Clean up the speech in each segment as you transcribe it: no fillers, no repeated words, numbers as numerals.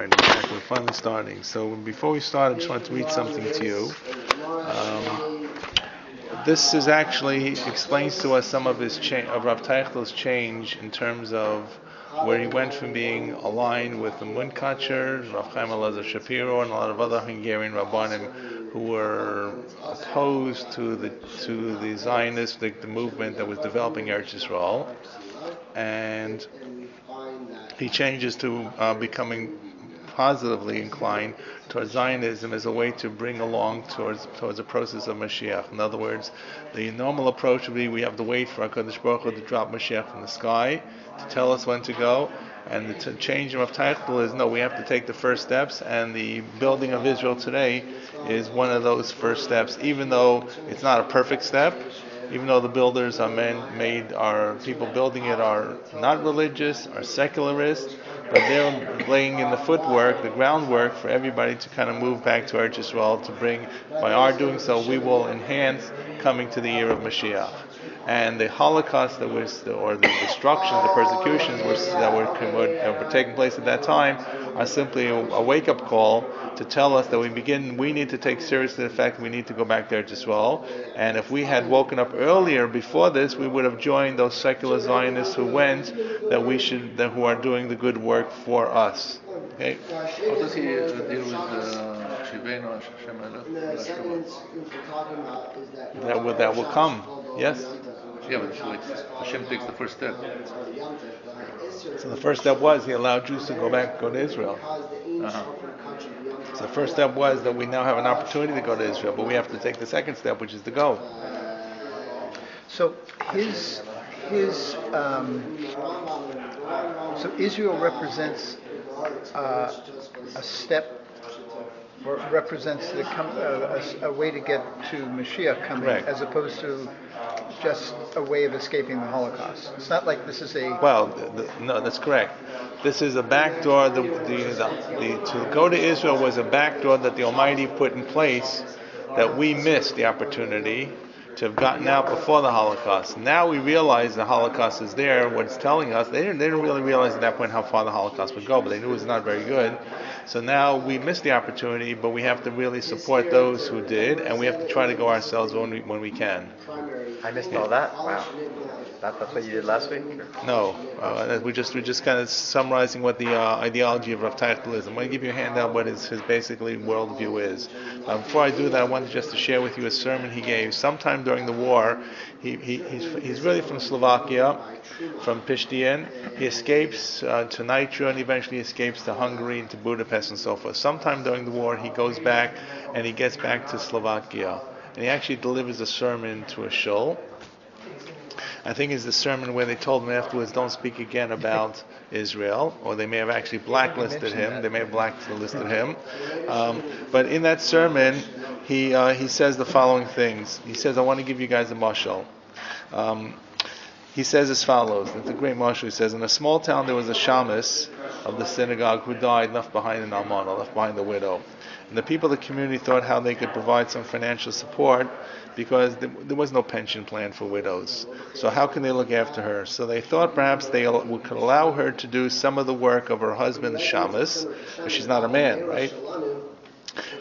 Alright, back. We're finally starting. So before we start, I just wanted to read something to you. This is actually explains to us some of his of Rav Teichel's change in terms of where he went from being aligned with the Munkacher, Rav Chaim Elazar Shapiro, and a lot of other Hungarian Rabbanim who were opposed to the Zionist the movement that was developing Eretz Yisrael, and he changes to becoming positively inclined towards Zionism as a way to bring along towards the process of Mashiach. In other words, the normal approach would be we have to wait for HaKadosh Baruch Hu to drop Mashiach from the sky to tell us when to go, and the change of Teichel is no, we have to take the first steps, and the building of Israel today is one of those first steps, even though it's not a perfect step. Even though the builders are people building it are not religious, are secularists, but they're laying in the footwork, the groundwork for everybody to kind of move back to Eretz Yisrael, to bring, by our doing so, we will enhance coming to the year of Mashiach. And the Holocaust or the destructions, the persecutions that were taking place at that time are simply a wake-up call to tell us that we need to take seriously the fact that we need to go back there to Israel. And if we had woken up earlier before this, we would have joined those secular Zionists who who are doing the good work for us. Okay? How does he deal with that will come. Yes? Yeah, but Hashem takes the first step. So the first step was he allowed Jews to go to Israel. So the first step was that we now have an opportunity to go to Israel, but we have to take the second step, which is to go. So so Israel represents a step, or represents a way to get to Mashiach coming, correct, as opposed to just a way of escaping the Holocaust. It's not like this is a... Well, no, that's correct. This is a backdoor. To go to Israel was a backdoor that the Almighty put in place that we missed the opportunity to have gotten out before the Holocaust. Now we realize the Holocaust is there. What it's telling us, they didn't really realize at that point how far the Holocaust would go, but they knew it was not very good. So now we missed the opportunity, but we have to really support those who did, and we have to try to go ourselves when we can. I missed all that. Wow, that's what you did last week? No, we're just kind of summarizing what the ideology of Rav Teichl is. I'm going to give you a handout what his basically worldview is. Before I do that, I wanted just to share with you a sermon he gave sometime during the war. He's really from Slovakia, from Pishtian. He escapes to Nitro and eventually escapes to Hungary and to Budapest and so forth. Sometime during the war, he goes back and he gets back to Slovakia. And he actually delivers a sermon to a shul. I think it's the sermon where they told him afterwards, don't speak again about Israel, or they may have actually blacklisted him. They may have blacklisted him. But in that sermon, he says the following things. He says, I want to give you guys a mashal. He says as follows. It's a great mashal. He says, in a small town there was a shamus of the synagogue who died, left behind an almana, left behind the widow. And the people of the community thought how they could provide some financial support because there was no pension plan for widows. So how can they look after her? So they thought perhaps they could allow her to do some of the work of her husband, the shamus, but she's not a man, right?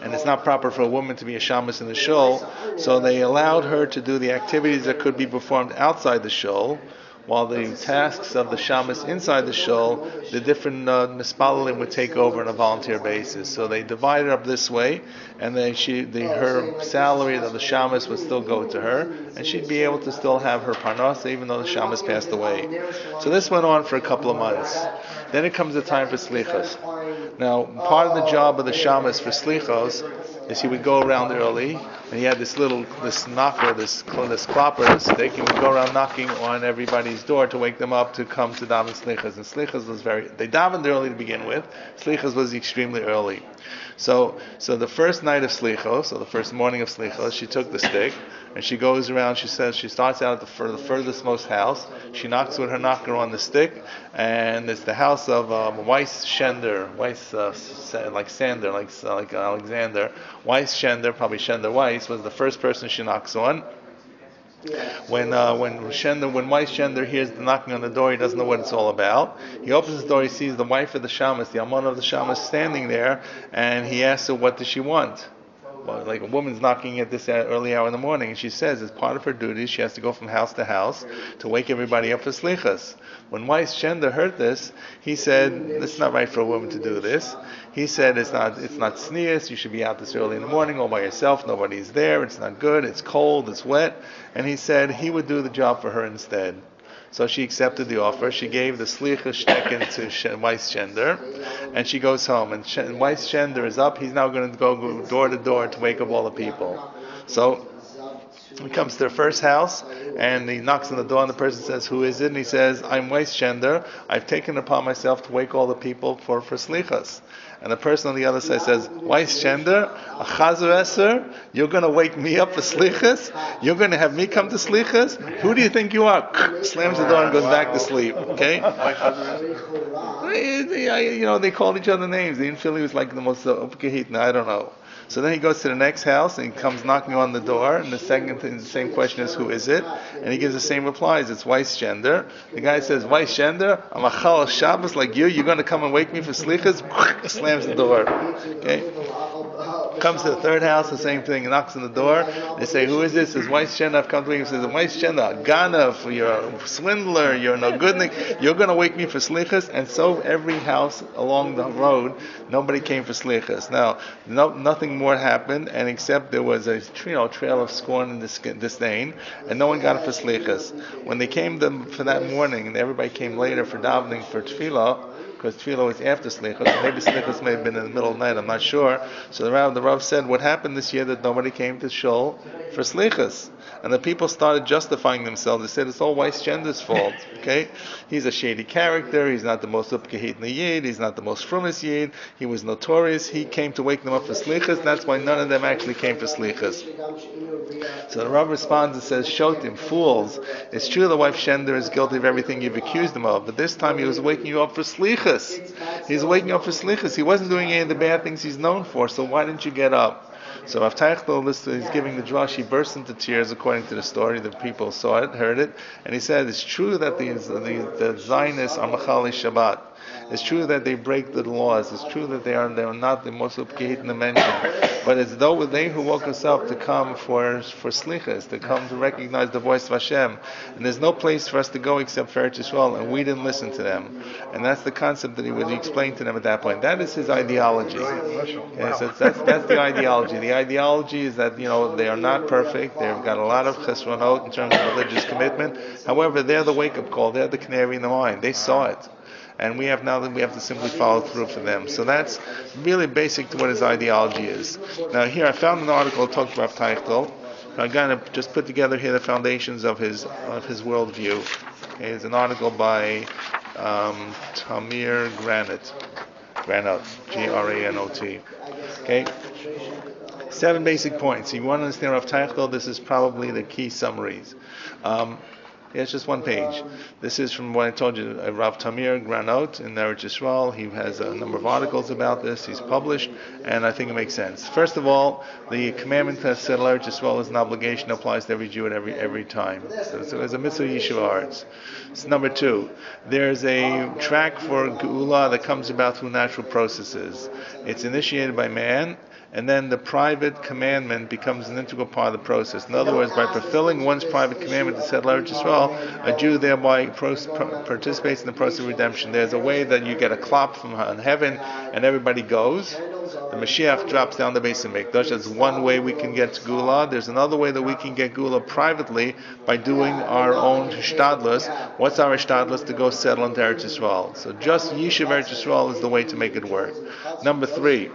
And it's not proper for a woman to be a shamus in the shul. So they allowed her to do the activities that could be performed outside the shul, while the tasks of the shamus inside the shul, the different nispalalim would take over on a volunteer basis. So they divided up this way, and then her salary of the shamus would still go to her, and she'd be able to still have her parnasa even though the shamus passed away. So this went on for a couple of months. Then it comes the time for slichos. Now, part of the job of the shamus for slichos is he would go around early, and he had this knocker, this klopper, this stick, he would go around knocking on everybody's door to wake them up to come to daven slichas. And slichas was they davened early to begin with. Slichas was extremely early. So the first night of slichos, or the first morning of slichos, she took the stick, and she goes around, she starts out at the furthest most house, she knocks with her knocker on the stick, and it's the house of Weiss Schender, like Sander, like Alexander. Weiss Schender, probably Schender Weiss, was the first person she knocks on. When Weiss Shender hears the knocking on the door, he doesn't know what it's all about. He opens the door, he sees the wife of the shamus, the almana of the shamus, standing there, and he asks her, what does she want? Well, like a woman's knocking at this early hour in the morning, and she says as part of her duties, she has to go from house to house to wake everybody up for slichas. When Weiss Shender heard this, he said, "It's not right for a woman to do this." He said, "It's not tznius. You should be out this early in the morning all by yourself. Nobody's there. It's not good. It's cold. It's wet." And he said he would do the job for her instead. So she accepted the offer. She gave the slicha stecken to Weiss Shender, and she goes home. And Weiss Shender is up. He's now going to go door to door to wake up all the people. So he comes to their first house, and he knocks on the door, and the person says, "Who is it?" And he says, "I'm Weiss Shender. I've taken it upon myself to wake all the people for slichas." And the person on the other side says, "Weiss Shender, a chazer eser, you're going to wake me up for slichas? You're going to have me come to slichas? Who do you think you are?" Slams the door and goes back to sleep. Okay? They called each other names. The infili was like the most upkehit. I don't know. So then he goes to the next house and he comes knocking on the door, and the same question is, "Who is it?" And he gives the same replies. It's Weiss Shender. The guy says, "Weiss Shender, I'm a chal Shabbos like you. You're going to come and wake me for slichas?" Slams the door. Okay. Comes to the third house, the same thing. Knocks on the door. They say, "Who is this?" Says, "Weiss Shender. I've come to wake you." He says, "Weiss Shender, Ganef, you're a swindler. You're no goodnik. You're going to wake me for slichas." And so every house along the road, nobody came for slichas. Now, nothing more happened, and except there was a trail of scorn and disdain, and no one got it for slichas. When they came for that morning, and everybody came later for davening for tefillah, because tefillah was after slichas, so maybe slichas may have been in the middle of the night, I'm not sure. So the Rav said, what happened this year that nobody came to shul for slichas? And the people started justifying themselves. They said it's all Weiss Shender's fault. Okay, he's a shady character. He's not the most upkehit yid. He's not the most frumis yid. He was notorious. He came to wake them up for slichas. That's why none of them actually came for slichas. So the Rav responds and says, "Shotim, fools! It's true the wife Shender is guilty of everything you've accused him of, but this time he was waking you up for slichas. He's waking up for slichas. He wasn't doing any of the bad things he's known for. So why didn't you get up?" So Rav Teichel is giving the drush. He burst into tears according to the story. The people saw it, heard it, and he said, "It's true that the Zionists are machali Shabbat. It's true that they break the laws. It's true that they are not the most upkehit in the mention. But it's though they who woke us up to come for slichas, to come to recognize the voice of Hashem. And there's no place for us to go except for Eretz Yisrael, and we didn't listen to them." And that's the concept that he would explain to them at that point. That is his ideology. Okay, so that's the ideology. The ideology is that they are not perfect. They've got a lot of chesronot in terms of religious commitment. However, they're the wake-up call. They're the canary in the mine. They saw it. And we have to simply follow through for them. So that's really basic to what his ideology is. Now here I found an article that talks about Teichel. I'm going to just put together here the foundations of his worldview. Okay, it's an article by Tamir Granot, Granot. Okay, 7 basic points. You want to understand Rav Teichel, this is probably the key summaries. It's just one page. This is from what I told you, Rav Tamir Granot in Eretz Yisrael. He has a number of articles about this. He's published, and I think it makes sense. First of all, the commandment to settle Eretz Yisrael is an obligation that applies to every Jew at every time. So there's a mitzvah yeshiva arts. So number 2, there's a track for geula that comes about through natural processes. It's initiated by man, and then the private commandment becomes an integral part of the process. In other words, by fulfilling one's private commandment to settle Eretz Yisrael, a Jew thereby participates in the process of redemption. There's a way that you get a klop from heaven, and everybody goes. The Mashiach drops down the Beis HaMikdash. That's one way we can get Gula. There's another way that we can get Gula privately by doing our own Hishtadlus. What's our Hishtadlus? To go settle into Eretz Yisrael. So just Yishuv Eretz Yisrael is the way to make it work. Number 3.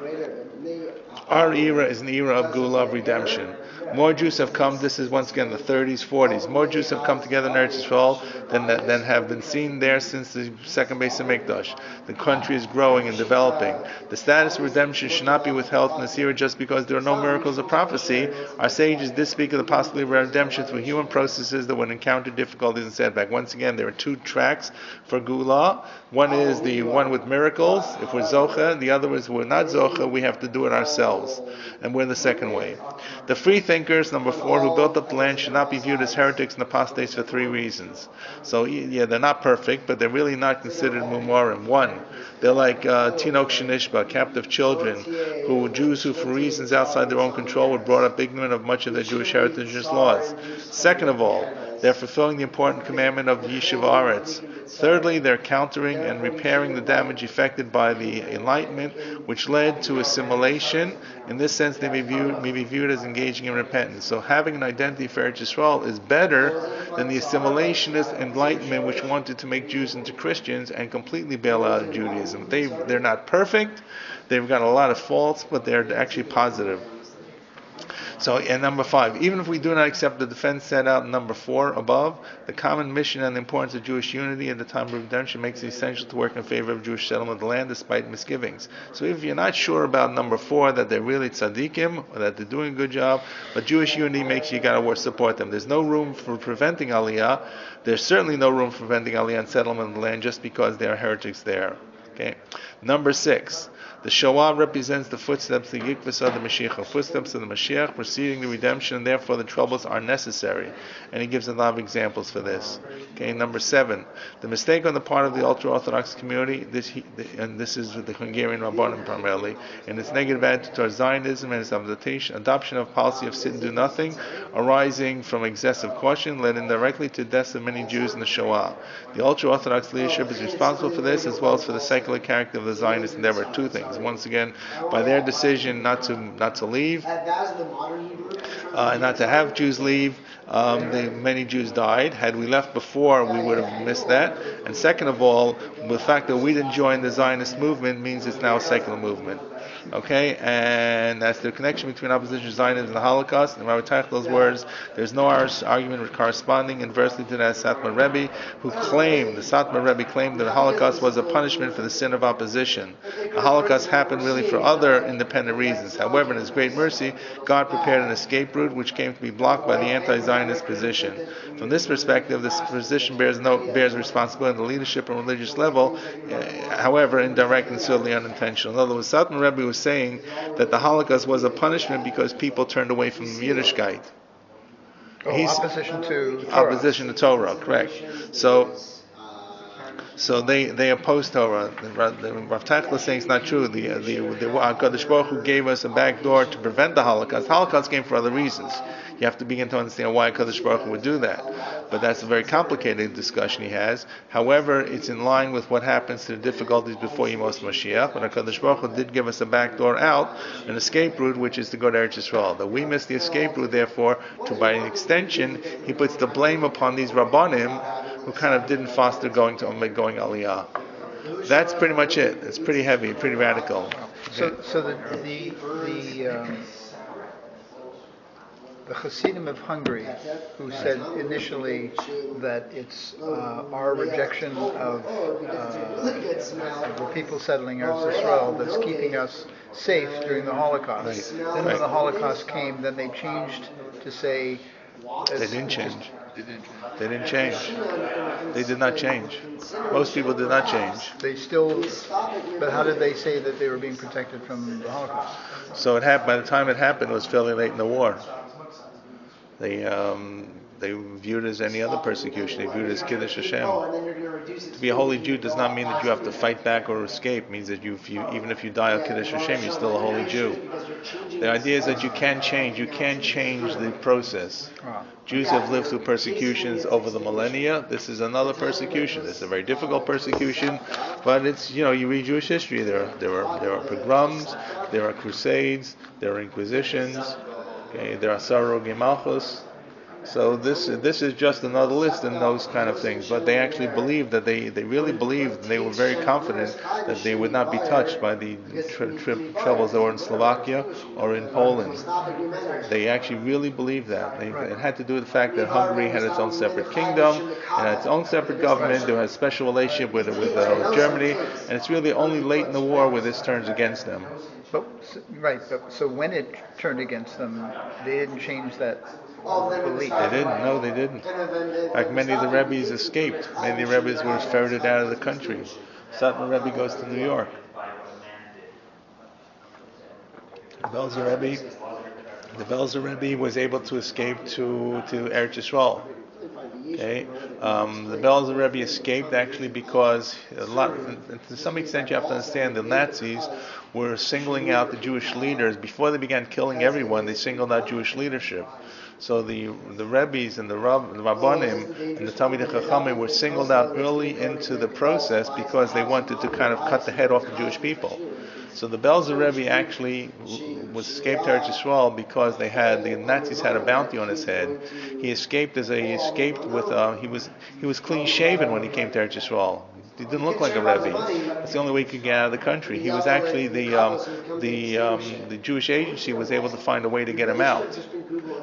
Our era is an era of Gula, of redemption. More Jews have come, this is once again the 30s, 40s, more Jews have come together in Eretz Yisrael than have been seen there since the second Beis HaMikdash. The country is growing and developing. The status of redemption should not be withheld from this era just because there are no miracles of prophecy. Our sages did speak of the possibility of redemption through human processes that would encounter difficulties and setback. Once again, there are 2 tracks for Gula. One is the one with miracles. If we're Zocha, the other is we're not Zocha, we have to do it ourselves. And we're the second way. The free thinker thinkers, number 4, who built up the land should not be viewed as heretics and apostates for 3 reasons. So, yeah, they're not perfect, but they're really not considered mumarim. 1, they're like Tinok Shenishba, captive children, Jews who, for reasons outside their own control, were brought up ignorant of much of their Jewish heritage's laws. Second of all, they're fulfilling the important commandment of Yishuv Aretz. Thirdly, they're countering and repairing the damage effected by the Enlightenment, which led to assimilation. In this sense, they may be viewed as engaging in repentance. So having an identity for Eretz Yisrael is better than the assimilationist Enlightenment, which wanted to make Jews into Christians and completely bail out of Judaism. They're not perfect. They've got a lot of faults, but they're actually positive. So, and number 5, even if we do not accept the defense set out in number 4 above, the common mission and the importance of Jewish unity at the time of redemption makes it essential to work in favor of Jewish settlement of the land despite misgivings. So if you're not sure about number 4, that they're really tzaddikim, or that they're doing a good job, but Jewish unity makes you got to support them. There's no room for preventing Aliyah. There's certainly no room for preventing Aliyah and settlement of the land just because there are heretics there. Okay. Number 6. The Shoah represents the footsteps of the Yikvasa, the Mashiach, footsteps of the Mashiach preceding the redemption, and therefore the troubles are necessary. And he gives a lot of examples for this. Okay, number 7. The mistake on the part of the ultra-Orthodox community, this is the Hungarian Rabbanim primarily, in its negative attitude towards Zionism and its adoption of policy of sit and do nothing, arising from excessive caution, led indirectly to deaths of many Jews in the Shoah. The ultra-Orthodox leadership is responsible for this, as well as for the secular character of the Zionist endeavor. 2 things. Once again, by their decision not to leave and not to have Jews leave, many Jews died. Had we left before, we would have missed that. And second of all, the fact that we didn't join the Zionist movement means it's now a secular movement. Okay, and that's the connection between opposition to Zionism and the Holocaust. In Rabbi Teichel's words, there's no argument corresponding inversely to that Satmar Rebbe, the Satmar Rebbe claimed that the Holocaust was a punishment for the sin of opposition. The Holocaust happened really for other independent reasons. However, in His great mercy, God prepared an escape route which came to be blocked by the anti-Zionist position. From this perspective, this position bears responsibility on the leadership and religious level, however, indirect and certainly unintentional. In other words, Satmar Rebbe was saying that the Holocaust was a punishment because people turned away from Yiddishkeit. Opposition to Torah. Opposition to Torah, correct. So they oppose Torah. Rav Teichel is saying it's not true. The HaKadosh Baruch Hu gave us a back door to prevent the Holocaust. The Holocaust came for other reasons. You have to begin to understand why HaKadosh Baruch Hu would do that. But that's a very complicated discussion he has. However, it's in line with what happens to the difficulties before Yemos Mashiach. But HaKadosh Baruch Hu did give us a back door out, an escape route, which is to go to Eretz Yisrael. That we missed the escape route, therefore, by an extension, he puts the blame upon these Rabbanim who kind of didn't foster going Aliyah. That's pretty much it. It's pretty heavy, pretty radical. So the Hasidim of Hungary, who said initially that it's our rejection of the people settling Eretz Yisrael that's keeping us safe during the Holocaust. Right. Then when the Holocaust came, then they changed to say... They didn't change. They didn't change. They did not change. Most people did not change. But how did they say that they were being protected from the Holocaust? So by the time it happened, it was fairly late in the war. They viewed it as any other persecution. They viewed it as Kiddush Hashem. To be a holy Jew does not mean that you have to fight back or escape. It means that even if you die of Kiddush Hashem, you're still a holy Jew. The idea is that you can change. You can change the process. Jews have lived through persecutions over the millennia. This is another persecution. This is a very difficult persecution, but it's, you read Jewish history. There are pogroms, there are crusades, there are inquisitions. Okay, there are Sarog Malchus. So this is just another list in those kind of things. But they actually believed that they really believed, and they were very confident that they would not be touched by the troubles that were in Slovakia or in Poland. They actually really believed that. It had to do with the fact that Hungary had its own separate kingdom and its own separate government. They had a special relationship with Germany, and it's really only late in the war where this turns against them. So when it turned against them, they didn't change that belief. They didn't. No, they didn't. In fact, many of the Rebbes escaped. Many of the Rebbes were ferreted out of the country. Satmar Rebbe goes to New York. Belzer Rebbe The Belzer Rebbe was able to escape to Eretz Yisrael. Okay, the Belzer Rebbe escaped actually because to some extent you have to understand the Nazis were singling out the Jewish leaders before they began killing everyone. They singled out Jewish leadership. So the Rebbes and the Rabbanim and the Talmidei Chachamim were singled out early into the process because they wanted to kind of cut the head off the Jewish people. So the Belzer Rebbe actually was escaped to Eretz Yisrael because the Nazis had a bounty on his head. He escaped he was clean shaven when he came to Eretz Yisrael. He didn't look like a Rebbe. That's the only way he could get out of the country. He was actually the Jewish agency was able to find a way to get him out,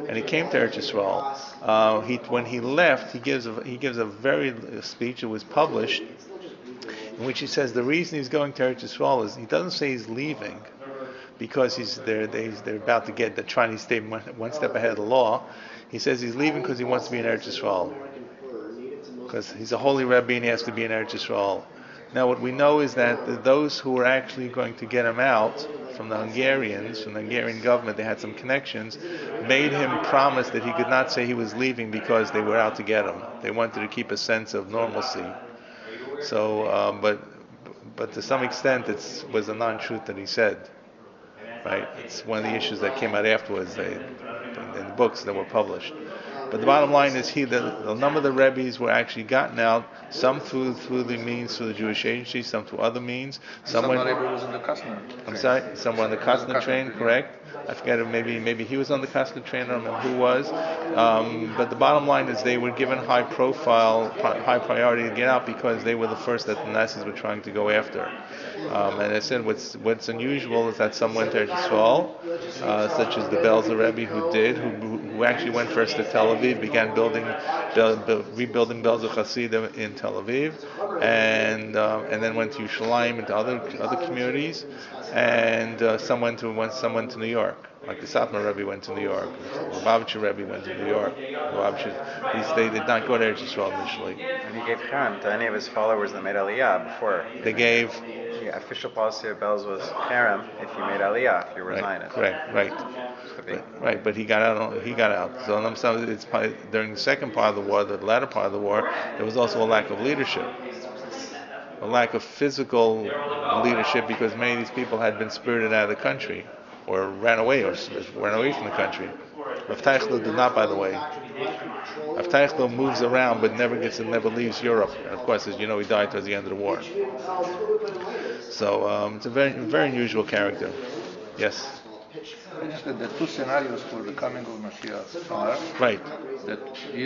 and he came to Eretz Yisrael. When he left, he gives a very speech. It was published, in which he says the reason he's going to Eretz Yisrael is he doesn't say he's leaving because they're about to they're trying to stay one step ahead of the law. He says he's leaving because he wants to be in Eretz Yisrael, because he's a holy Rebbe and he has to be in Eretz Yisrael. Now what we know is that those who were actually going to get him out from the Hungarian government, they had some connections, made him promise that he could not say he was leaving because they were out to get him. They wanted to keep a sense of normalcy. So, but to some extent, it was a non-truth that he said. Right? It's one of the issues that came out afterwards in the books that were published. But the bottom line is the number of the Rebbes were actually gotten out, some through the Jewish agency, some through other means. Somebody was in the Kostner. I'm sorry, someone on the Kostner train, correct? I forget if maybe he was on the Kostner train, I don't remember who was. But the bottom line is they were given high priority to get out because they were the first that the Nazis were trying to go after. And I said what's unusual is that some went to Yisrael, such as the Belzer Rebbe who actually went first to Tel Aviv, began rebuilding Belzer Hasidim in Tel Aviv, and then went to Yerushalayim and to other communities, and some went to New York. Like the Satmar Rebbe went to New York, the Lubavitcher Rebbe went to New York. They did not go to Eretz Yisrael initially. And he gave cherem to any of his followers that made Aliyah before. They gave. The official policy of Belz was cherem if you made Aliyah, if you were Zionist. Right. But he got out. So it's probably, during the second part of the war, the latter part of the war, there was also a lack of leadership. A lack of physical leadership because many of these people had been spirited out of the country or ran away from the country. Rav Teichel did not, by the way. Rav Teichel moves around but never leaves Europe. And of course, as you know, he died towards the end of the war. So it's a very, very unusual character. Yes? The two scenarios for the coming of Mashiach are right.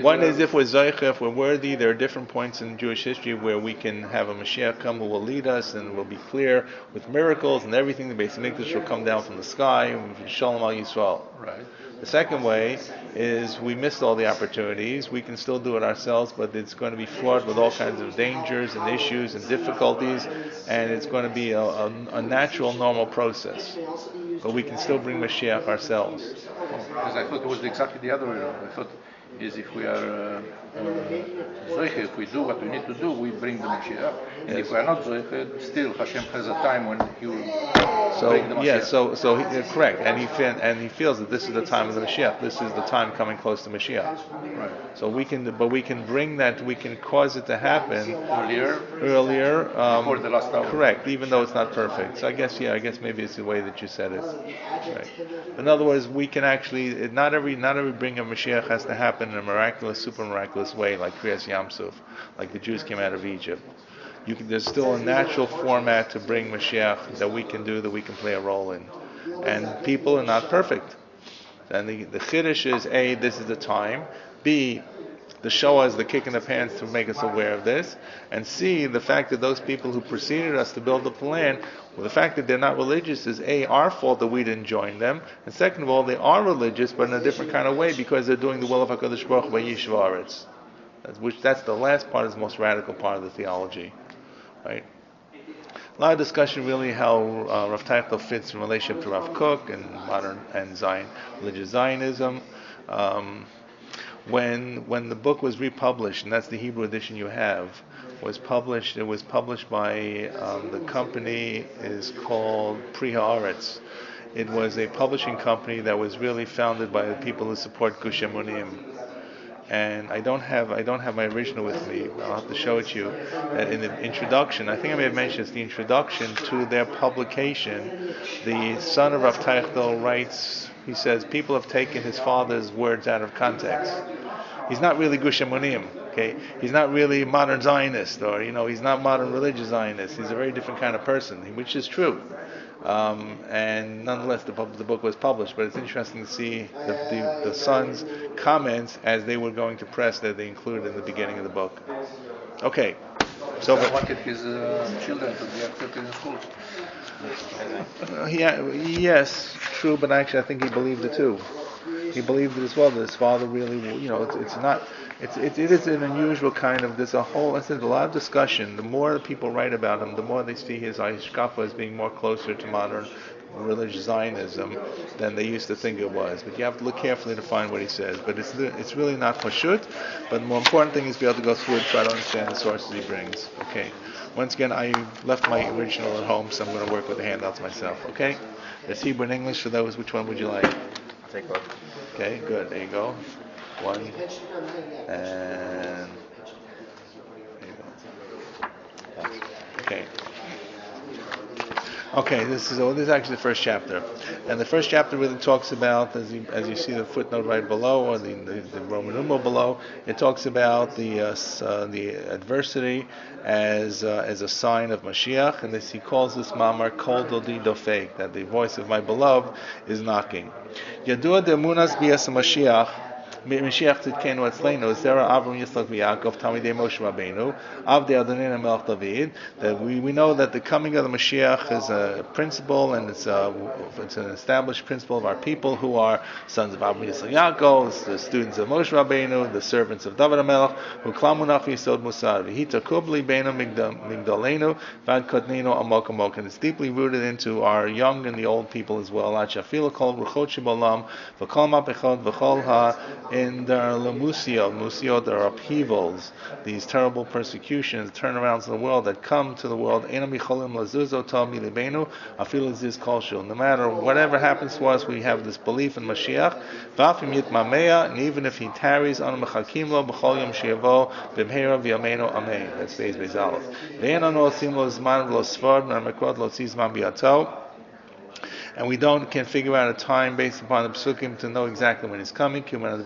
One is if we're Zoicha, if we're worthy. There are different points in Jewish history where we can have a Mashiach come who will lead us and will be clear with miracles and everything. The Beis Hamikdash will come down from the sky and Shalom al Yisrael. Right. The second way is we missed all the opportunities. We can still do it ourselves, but it's going to be fraught with all kinds of dangers and issues and difficulties, and it's going to be a natural, normal process. But we can still bring Mashiach ourselves. Because I thought it was exactly the other way around. I thought if we are Zoiche, if we do what we need to do, we bring the Mashiach. And if we are not Zoiche, still Hashem has a time when He will bring the Mashiach. Yeah, correct. And he feels that this is the time of the Mashiach. This is the time coming close to Mashiach. Right. So we can bring that. We can cause it to happen earlier. Before the last hour. Correct. Even though it's not perfect. So I guess maybe it's the way that you said it. Right. In other words, we can actually not every bring of Mashiach has to happen in a miraculous, super miraculous way, like Kriyas Yamsuf, like the Jews came out of Egypt. There's still a natural format to bring Mashiach that we can do, that we can play a role in. And people are not perfect. And the Chiddush is, A, this is the time. B, the Shoah is the kick in the pants to make us aware of this. And C, the fact that those people who preceded us to build the plan, the fact that they're not religious is A, our fault that we didn't join them. And second of all, they are religious, but in a different kind of way because they're doing the will of HaKadosh Baruch Hu by Yishvaretz. That's the last part, is the most radical part of the theology. Right? A lot of discussion really how Rav Teichel fits in relationship to Rav Kook and modern and religious Zionism. When the book was republished, and that's the Hebrew edition you have, it was published by the company is called Pri Haaretz. It was a publishing company that was really founded by the people who support Gush Emunim. And I don't have my original with me. I'll have to show it to you. That in the introduction, I think I may have mentioned it's the introduction to their publication. The son of Rav Teichel writes. He says people have taken his father's words out of context. He's not really Gush Emunim, okay? He's not really modern Zionist, or he's not modern religious Zionist. He's a very different kind of person, which is true. And nonetheless, the book was published. But it's interesting to see the son's comments as they were going to press that they included in the beginning of the book. Okay, so I wanted his children to be accepted in schools. Yes, true, but actually I think he believed it too. He believed it as well, that his father really, it is an unusual kind of, there's a lot of discussion. The more that people write about him, the more they see his Hashkafa as being more closer to modern religious Zionism than they used to think it was. But you have to look carefully to find what he says. But it's really not pashut, but the more important thing is to be able to go through and try to understand the sources he brings. Okay. Once again, I left my original at home, so I'm going to work with the handouts myself. Okay? There's Hebrew and English for those. Which one would you like? I'll take both. Okay, good. There you go. One. And there you go. Okay. Okay, this is actually the first chapter, and the first chapter really talks about, as you see the footnote right below, or the Roman numeral below, it talks about the adversity as a sign of Mashiach, and he calls this mamar kol dodi dofek, that the voice of my beloved is knocking. Yadua de'emunas bias Mashiach. Mashiach tzidkenu atzleinu, Zera Avram Yitzchak v'Yaakov Talmidei Moshe Rabbeinu, Avdei Adonai Melech David. That we know that the coming of the Mashiach is a principle, and it's an established principle of our people who are sons of Avram Yitzchak Yaakov, the students of Moshe Rabbeinu, the servants of David HaMelech, who klamunach yisod musar v'hita kubli beinu migdalenu vad kotninu amok amok, and it's deeply rooted into our young and the old people as well. Achafilu kol ruchot shibolam v'kol mapechot v'kol ha. In the Musio, there are upheavals, these terrible persecutions, turnarounds in the world that come to the world. No matter whatever happens to us, we have this belief in Mashiach. And even if he tarries, that stays Bezalef. And we can figure out a time based upon the psukim to know exactly when he's coming. These are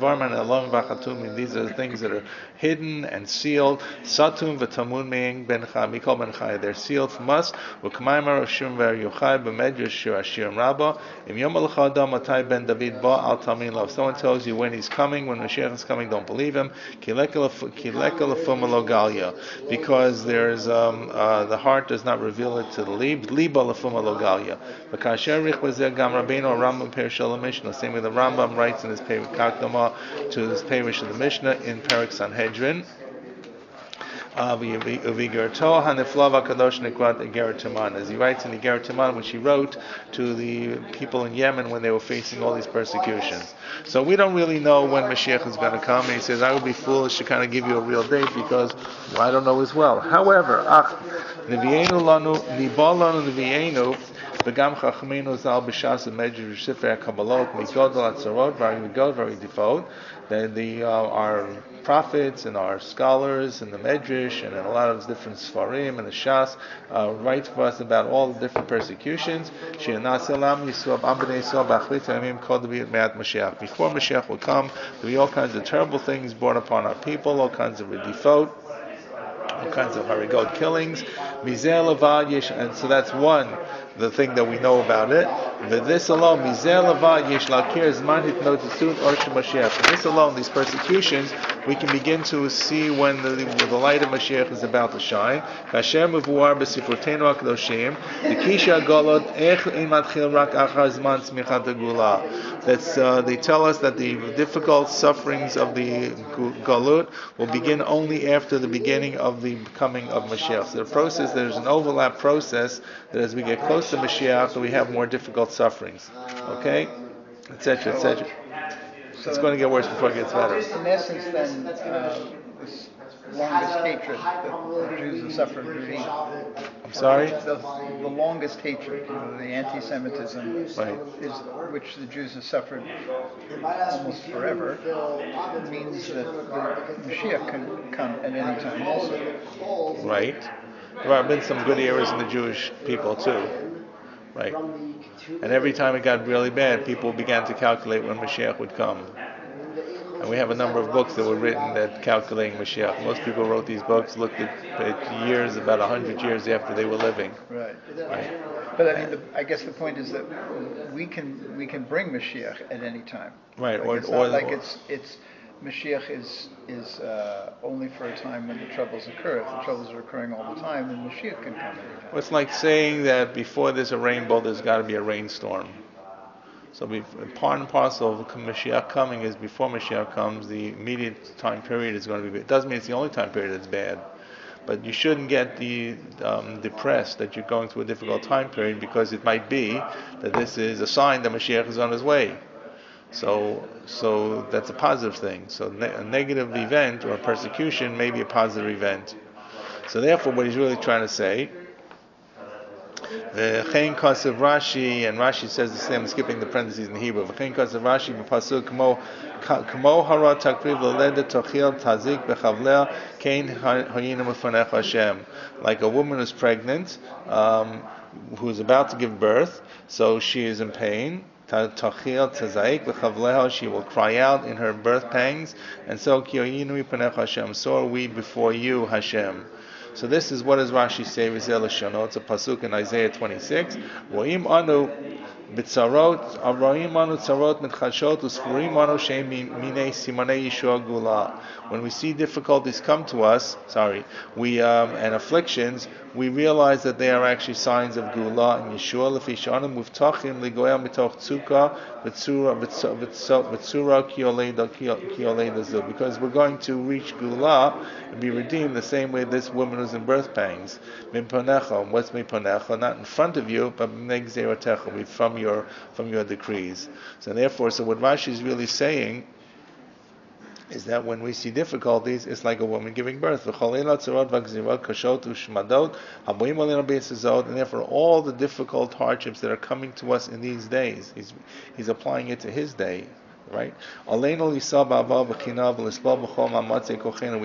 the things that are hidden and sealed. Satum v'tamun me'ing ben mikol ben chai. They're sealed from us. V'kmaimar ashum v'yochai b'medrash shir ashirim rabba. Im yom alcha adam matai ben David ba al tamin lo. If someone tells you when he's coming, when Mashiach is coming, don't believe him. Kileka lefuma lo galia. Because there's the heart does not reveal it to the lib. Liba lefuma lo galia. Was there Gam Rabbeinu or Rambam Perishal Mishnah? Same way the Rambam writes in his Kakdama to his Perish of the Mishnah in Perik Sanhedrin. As he writes in the Igeret Taman, which he wrote to the people in Yemen when they were facing all these persecutions. So we don't really know when Mashiach is going to come. And he says, I would be foolish to kind of give you a real date because I don't know as well. However, V'gam chachmeinu zal b'shas medrash sefer kabbalot migodol atzarot very devout. Our prophets and our scholars and the medrash and in a lot of different sfarim and the shas write for us about all the different persecutions. Before Mashiach will come, there will be all kinds of terrible things brought upon our people, all kinds of default, all kinds of harigot killings. And so that's the thing that we know about it. This alone, this alone, these persecutions, we can begin to see when the light of Mashiach is about to shine. They tell us that the difficult sufferings of the Galut will begin only after the beginning of the coming of Mashiach. So there's an overlap process that as we get close to Mashiach, we have more difficult sufferings. Okay? Etc., etc. So it's going to get worse before it gets better. In essence, then, longest hatred that the Jews have suffered during I'm sorry? the longest hatred, the anti-Semitism, Right. is which the Jews have suffered almost forever, means that the Mashiach can come at any time also. Right. There have been some good eras in the Jewish people too. Right. And every time it got really bad, people began to calculate when Mashiach would come. And we have a number of books that were written that calculating Mashiach. Most people wrote these books, looked at years, about 100 years after they were living. Right. Right. But I mean, I guess the point is that we can bring Mashiach at any time. Right. Like, it's not like it's Mashiach is only for a time when the troubles occur. If the troubles are occurring all the time, then Mashiach can come anytime. Well, it's like saying that before there's a rainbow, there's got to be a rainstorm. So part and parcel of Mashiach coming is before Mashiach comes, the immediate time period is going to be. It doesn't mean it's the only time period that's bad, but you shouldn't get depressed that you're going through a difficult time period, because it might be that this is a sign that Mashiach is on his way. So that's a positive thing. So a negative event or a persecution may be a positive event. So therefore, what he's really trying to say, V'chein kasev Rashi, and Rashi says the same, skipping the parentheses in Hebrew. V'chein kasev Rashi b'pasuk kamo hara takriv l'ledet tochil tazik b'chavlea kein hayinu m'fanech Hashem. Like a woman who's pregnant, who is about to give birth, so she is in pain. Tochil tazaik b'chavleha, she will cry out in her birth pangs, and so ki hayinu m'fanech Hashem. So are we before you, Hashem. So this is what does Rashi say? It's a pasuk in Isaiah 26. Roim anu b'tzarot, roim anu tzarot mitchashot, usfurim anu sheim minei simanei Yeshua gula. When we see difficulties come to us, and afflictions, we realize that they are actually signs of gula and Yeshua. Lefi shanu muftachim ligoel mitoch tzukah v'tzura kioleda zu. Because we're going to reach gula and be redeemed the same way this woman was in birth pangs. Mimponecha, what's mimponecha? Not in front of you, but from your decrees. So therefore, what Rashi is really saying is that when we see difficulties, it's like a woman giving birth. And therefore, all the difficult hardships that are coming to us in these days, he's applying it to his day. Right? We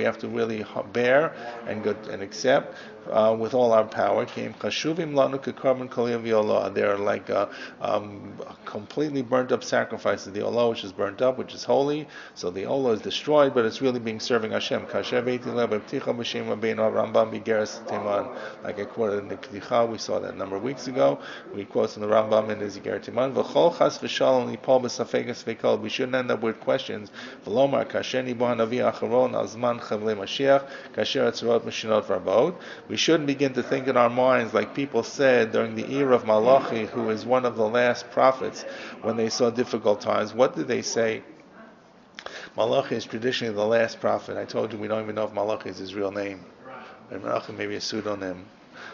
have to really bear and accept with all our power. They're like completely burnt up sacrifices. The olah, which is burnt up, which is holy. So the olah is destroyed, but it's really being serving Hashem. Like I quoted in the Kedicha, we saw that a number of weeks ago. We quote in the Rambam in his Yiger Timan. We shouldn't end up with questions. We shouldn't begin to think in our minds like people said during the era of Malachi, who is one of the last prophets, when they saw difficult times. What did they say? Malachi is traditionally the last prophet. I told you we don't even know if Malachi is his real name. And Malachi may be a pseudonym.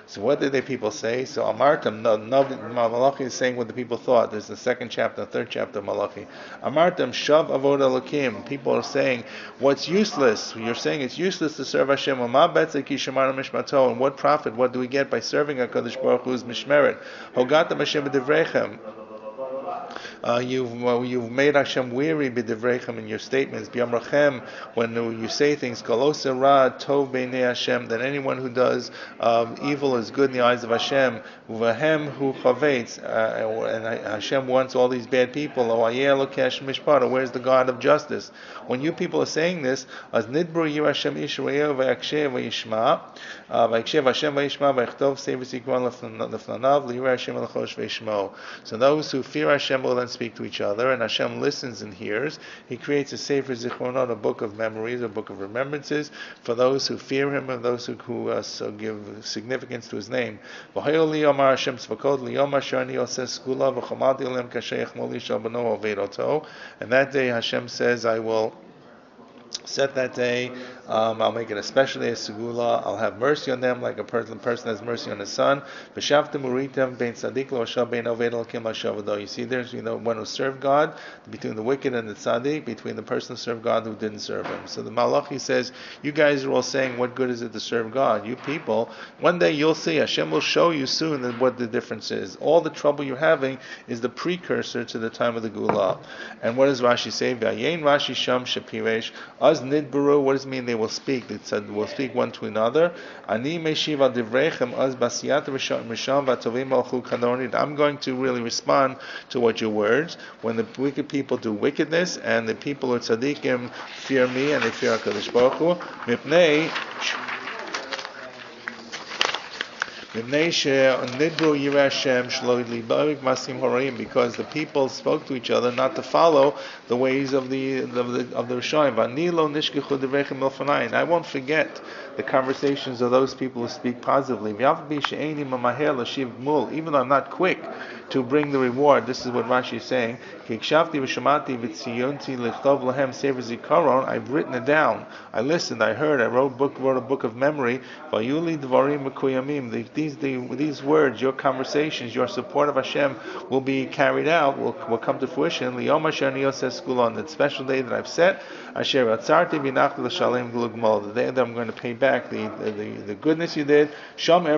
So what did the people say? So Amartam, Malachi is saying what the people thought. There's the second chapter, third chapter of Malachi. Amartam shav avod elokim. People are saying, what's useless? You're saying it's useless to serve Hashem. And what profit? What do we get by serving HaKadosh Baruch Hu's mishmeret? Hogatam Hashem b'divrechem. You've made Hashem weary b'divrechem in your statements. B'yamrachem, when you say things, kolose ra tov b'nei Hashem, that anyone who does evil is good in the eyes of Hashem. Uvahem hu chavetz, and Hashem wants all these bad people. Oyeh lokesh mishpara, where's the God of justice? When you people are saying this, as nidbru yir Hashem yishrayeh v'yakshev v'yishma, v'yakshev Hashem v'yishma v'yachtov sevis yikvan lefnanav l'yir Hashem l'chosh v'yishmo. So those who fear Hashem will then speak to each other, and Hashem listens and hears. He creates a Sefer Zichronot, a book of memories, a book of remembrances, for those who fear Him and those who give significance to His name. And that day Hashem says, I will Set that day. I'll make it a special day of segula. I'll have mercy on them like a person has mercy on his son. You see, there's one who served God, between the wicked and the tzaddik, between the person who served God who didn't serve him. So the Malachi says, you guys are all saying, what good is it to serve God? You people, one day you'll see, Hashem will show you soon what the difference is. All the trouble you're having is the precursor to the time of the Gula. And what does Rashi say? V'ayin Rashi Sham Shapiresh. Az nidbaru, what does it mean they will speak? It said will speak one to another. Ani meshiv al divrechem az basiyat risham v'tovim alchu kanonid. I'm going to really respond to what your words. When the wicked people do wickedness and the people who are tzaddikim fear me and they fear HaKadosh Baruch Hu, mipnei because the people spoke to each other not to follow the ways of the Rishonim. I won't forget the conversations of those people who speak positively. Even though I'm not quick to bring the reward, this is what Rashi is saying. I've written it down. I listened, I heard, I wrote a book of memory. These words, your conversations, your support of Hashem will be carried out, will come to fruition. On that special day that I've set, the day that I'm going to pay back the goodness you did. I'll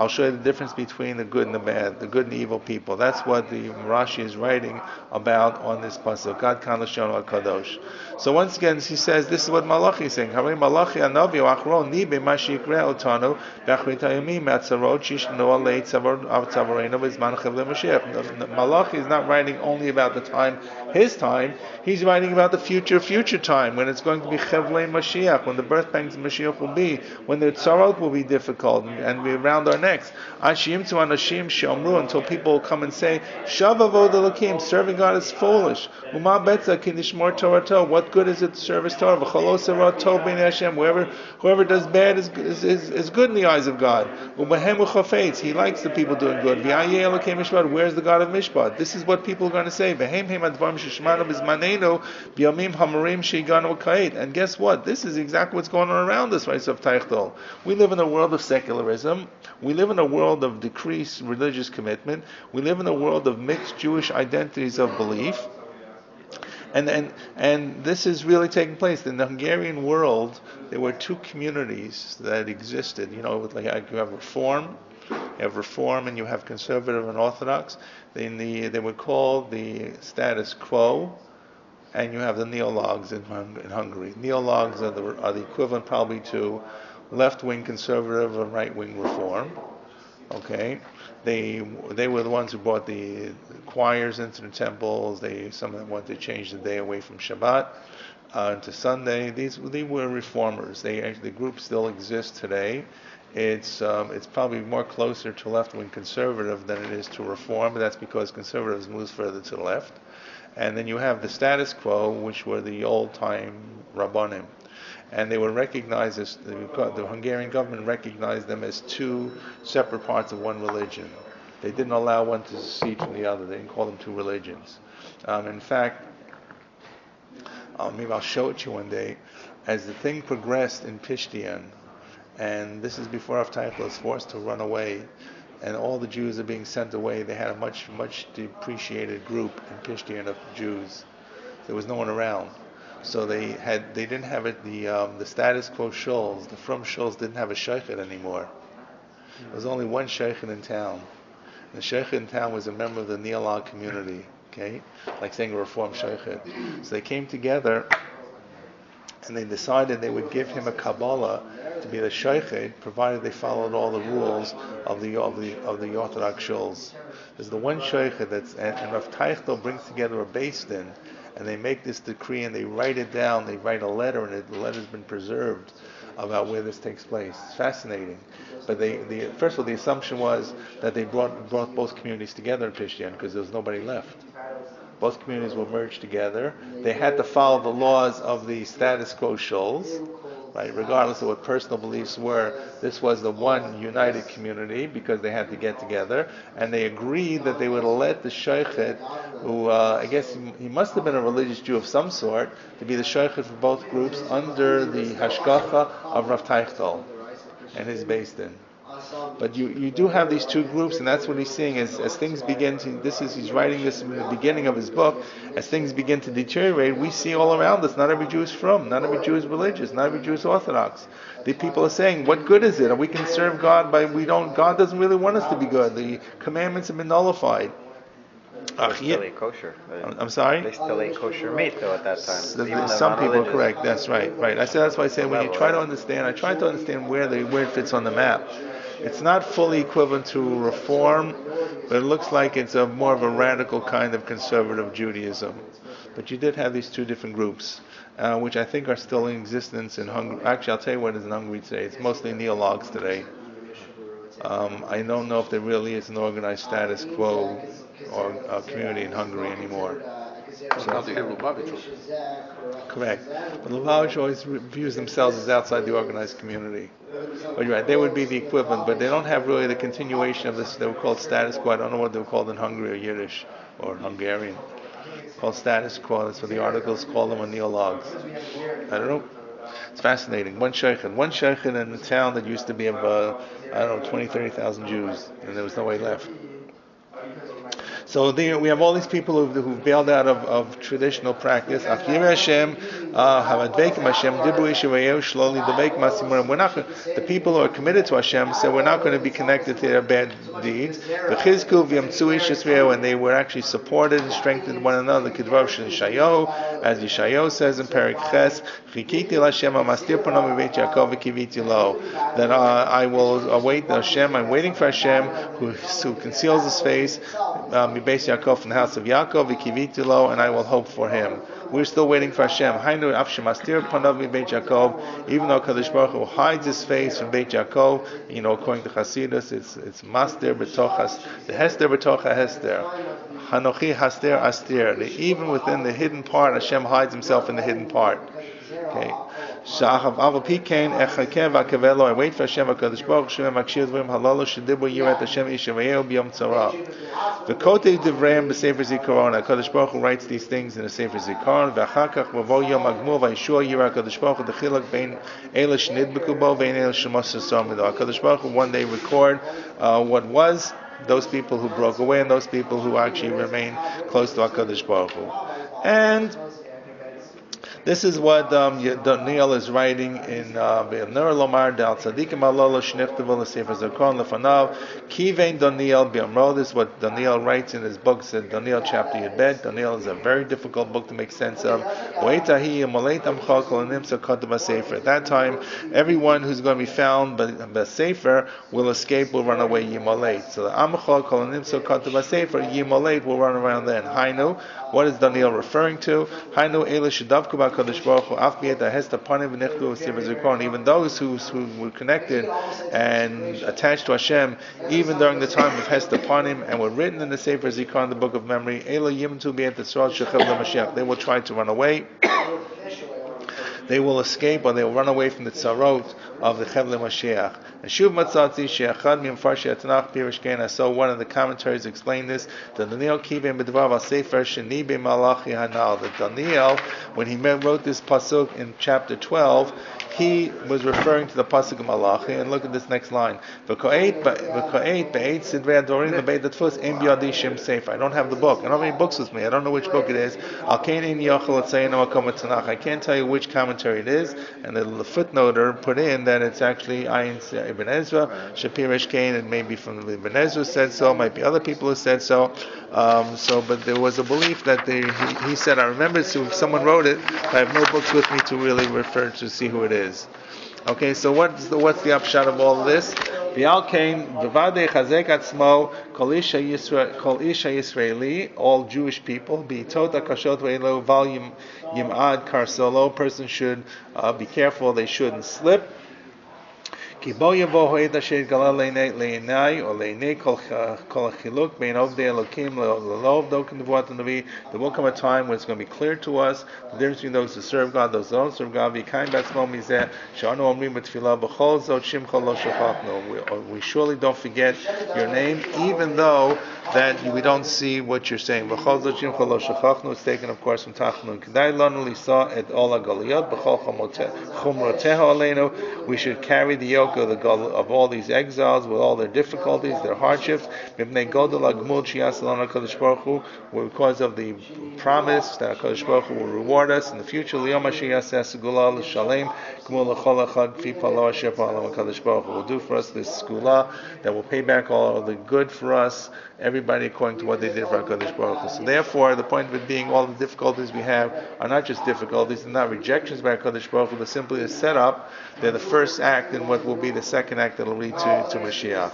show you the difference between the good and the bad, the good and the evil people. That's what the Rashi is writing about on this pasuk. God kan l'shonu kadosh. So once again, he says, this is what Malachi is saying. Malachi anavi achron nibe mashikre otanu b'achrit hayomim atzarot shishnu alei tzavareinu b'zman chevle Mashiach. Malachi is not writing only about the time, his time. He's writing about the future time, when it's going to be chevle Mashiach, when the birth pangs of Mashiach will be, when the tzarot will be difficult and be around our necks. Ashim to anashim she'omru, until people will come and say, Shav avod Elokim, serving God is foolish. Uma betza ki nishmor Torato, what good is it to serve His Torah? V'cholo serot tov b'nei Hashem, whoever does bad is good in the eyes of God. U'behem u'chafetz, He likes the people doing good. V'ayeh Elokim mishpat, where's the God of mishpat? This is what people are going to say. V'hem hem advarim sheshmanu b'zmanenu b'yomim hamurim sheiganu ka'et. And guess what? This is exactly what's going on around us, right? So Teichtol. We live in a world of secularism. We live in a world of decreased religious commitment. We live in a world of mixed Jewish identities of belief. And this is really taking place. In the Hungarian world, there were two communities that existed. You have Reform, and you have Conservative and Orthodox. They were called the status quo, and you have the neologues in Hungary. Neologues are the equivalent probably to left-wing conservative and right-wing reform. Okay, they were the ones who brought the choirs into the temples. Some of them wanted to change the day away from Shabbat to Sunday. They were reformers. The group still exists today. It's probably more closer to left-wing conservative than it is to reform. But that's because conservatives move further to the left. And then you have the status quo, which were the old-time Rabbanim. And they were recognized as, the Hungarian government recognized them as two separate parts of one religion. They didn't allow one to secede from the other. They didn't call them two religions. In fact, maybe I'll show it to you one day, as the thing progressed in Pishtian, and this is before Avtayach was forced to run away, and all the Jews are being sent away. They had a much depreciated group in Pishtian of Jews. There was no one around. So they didn't have it. The status quo shuls, the frum shuls, didn't have a sheikhet anymore. There was only one sheikhet in town. The sheikhet in town was a member of the neolog community. Okay, like saying a reform sheikhet. So they came together, and they decided they would give him a Kabbalah to be the sheikhet, provided they followed all the rules of the Orthodox shuls. There's the one sheikhet and Rav Teichel brings together a beis din. And they make this decree and they write it down. They write a letter, and the letter's been preserved about where this takes place. It's fascinating. But first of all, the assumption was that they brought both communities together in Pishtian because there was nobody left. Both communities were merged together. They had to follow the laws of the status quo shuls. right? Regardless of what personal beliefs were, this was the one united community because they had to get together, and they agreed that they would let the shochet, who I guess he must have been a religious Jew of some sort, to be the shochet for both groups under the hashgacha of Rav Teichtal and his Beis Din. But you do have these two groups, and that's what he's seeing as things begin to. He's writing this in the beginning of his book. As things begin to deteriorate, we see all around us. Not every Jew is from. Not every Jew is religious. Not every Jew is Orthodox. The people are saying, "What good is it? We can serve God, but we don't. God doesn't really want us to be good. The commandments have been nullified." They still ate kosher. I'm sorry? They still ate kosher meat though at that time. Some people are correct. That's right. Right. That's why I say when you try to understand, I try to understand where it fits on the map. It's not fully equivalent to Reform, but it looks like it's more of a radical kind of conservative Judaism. But you did have these two different groups, which I think are still in existence in Hungary. Actually, I'll tell you what is in Hungary today. It's mostly neologues today. I don't know if there really is an organized status quo or community in Hungary anymore. Now they have Lubavitch. Correct. But Lubavitch always views themselves as outside the organized community. But you're right, they would be the equivalent, but they don't have really the continuation of this. They were called status quo. I don't know what they were called in Hungary or Yiddish or Hungarian. Called status quo. That's what the articles call them on neologues. I don't know. It's fascinating. One shochet in a town that used to be of 20,000, 30,000 Jews, and there was no way left. So there we have all these people who've bailed out of traditional practice. The people who are committed to Hashem said we're not going to be connected to their bad deeds. And they were actually supported and strengthened one another. As Yeshayahu says in Perek Ches, that I will await Hashem. I'm waiting for Hashem who conceals his face. Beis Yaakov from the house of Yaakov, v'kiviti, and I will hope for him. We're still waiting for Hashem. Hainu af shemastir panav mi Beit Yaakov, even though Kadosh Baruch Hu hides his face from Beit Yaakov. According to Chassidus, it's mastir b'tochas, the hester b'tocha hester. Hanochi haster astir. Even within the hidden part, Hashem hides himself in the hidden part. Okay. I wait for Hashem HaKadosh Baruch Hu Makshir Dvarim Halalu Shedibu Yirat Hashem Yishavayel B'Yom Tzara. V'kotei Divrayim B'Sefer Zikaron. HaKadosh Baruch Hu writes these things in the Sefer Zikaron. V'achakach V'vo Yom Agmur V'Yishua Yirat HaKadosh Baruch Hu D'chilak Bein Eila Shnidbeku Bo Bein Eila Shemos Yisamido. HaKadosh Baruch Hu one day record what was, those people who broke away and those people who actually remain close to HaKadosh Baruch Hu. And this is what Daniel is writing in Be'amner Lomar Dal Tzadikim Alolo Shnichtavu L'Sefer Zakon Lefanav Kivein Daniel Be'amro. This is what Daniel writes in his book, said Daniel chapter Yudbet. Daniel is a very difficult book to make sense of. At that time, everyone who's going to be found by Sefer will escape, will run away Yimoleit. So the Amchol Kol Nimsa Katav Sefer Yimoleit will run around then. Hainu, what is Daniel referring to? Hainu Eila Shadavku Kadosh Baruch Hu Af B'Yet Hesta Panim V'Nechdu V'Sefer Zikaron. Even those who were connected and attached to Hashem, even during the time of Hesta Panim, and were written in the Sefer Zikaron, the Book of Memory, Eila Yimtu B'Yet Tzarot Shechav LaMashiach. They will try to run away. They will escape, or they will run away from the tzarot of the Chevle Mashiach. And Shuv Matzati She'achad Mimfarshi Atanach Pirish Kein. I saw one of the commentaries explain this. That Daniel Kivim B'Dvav Sefer Sheni B'Malachi Hanal. That Daniel, when he wrote this pasuk in chapter 12, he was referring to the pasuk of Malachi. And look at this next line. I don't have the book. I don't have any books with me. I don't know which book it is. I can't tell you which commentary it is. And the footnoter put in that it's actually Ayin Ibn Ezra, Shapirish Kain. It may be from Ibn Ezra said so. It might be other people who said so. But there was a belief that he said, I remember someone wrote it. I have no books with me to really refer to see who it is. Okay, so what's the upshot of all of this? Kol Isha Yisraeli, all Jewish people, B'Tot HaKashot Ve'elo Val Yim'ad Karsolo, person should be careful, they shouldn't slip. כי בו יבוא העת אשר התגלה לעיני או לעיני כל החילוק בין עובדי אלוקים ללא עובדו כנבואת הנביא. There will come a time when it's going to be clear to us the difference between those who serve God, those who don't serve God. ויקיים בעצמו מזה שאנו אומרים בתפילה בכל זאת שמך לא שכחנו. We surely don't forget your name even though that we don't see what you're saying. בכל זאת שמך לא שכחנו. It's taken of course from תחנון. כדאי לנו לישא את עול הגלויות בכל חומרותיה עלינו. We should carry the yoke of all these exiles with all their difficulties, their hardships, because of the promise that HaKadosh Baruch Hu will reward us in the future. Will do for us this skula that will pay back all the good for us, everybody according to what they did for HaKadosh Baruch Hu. So therefore, the point of it being all the difficulties we have are not just difficulties, they're not rejections by HaKadosh Baruch Hu, they're simply a setup. They're the first act in what will be the second act that will lead to Mashiach.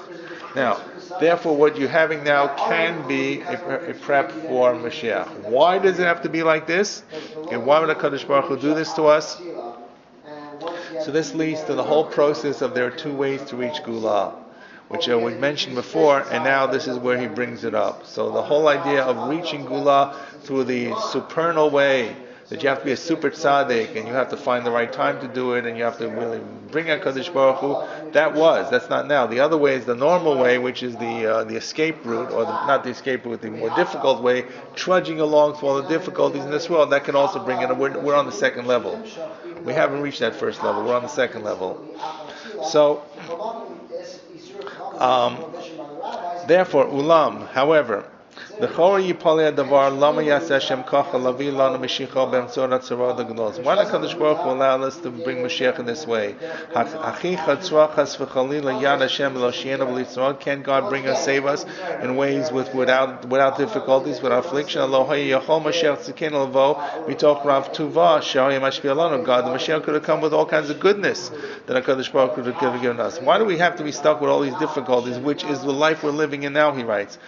Now, therefore, what you're having now can be a prep for Mashiach. Why does it have to be like this? Okay, why would HaKadosh Baruch Hu do this to us? So this leads to the whole process of there are two ways to reach Gula, which we mentioned before, and now this is where he brings it up. So the whole idea of reaching Gula through the supernal way, that you have to be a super tzaddik, and you have to find the right time to do it, and you have to really bring HaKadosh Baruch Hu. That's not now. The other way is the normal way, which is the escape route, or not the escape route, the more difficult way, trudging along through all the difficulties in this world. That can also bring it. We're on the second level. We haven't reached that first level. We're on the second level. So, therefore, ulam, however, why the Kadosh Baruch Hu allow us to bring Mashiach in this way? Can God bring us, save us in ways without difficulties, without affliction? God, the Mashiach could have come with all kinds of goodness that HaKadosh Baruch Hu could have given us. Why do we have to be stuck with all these difficulties, which is the life we're living in now, he writes.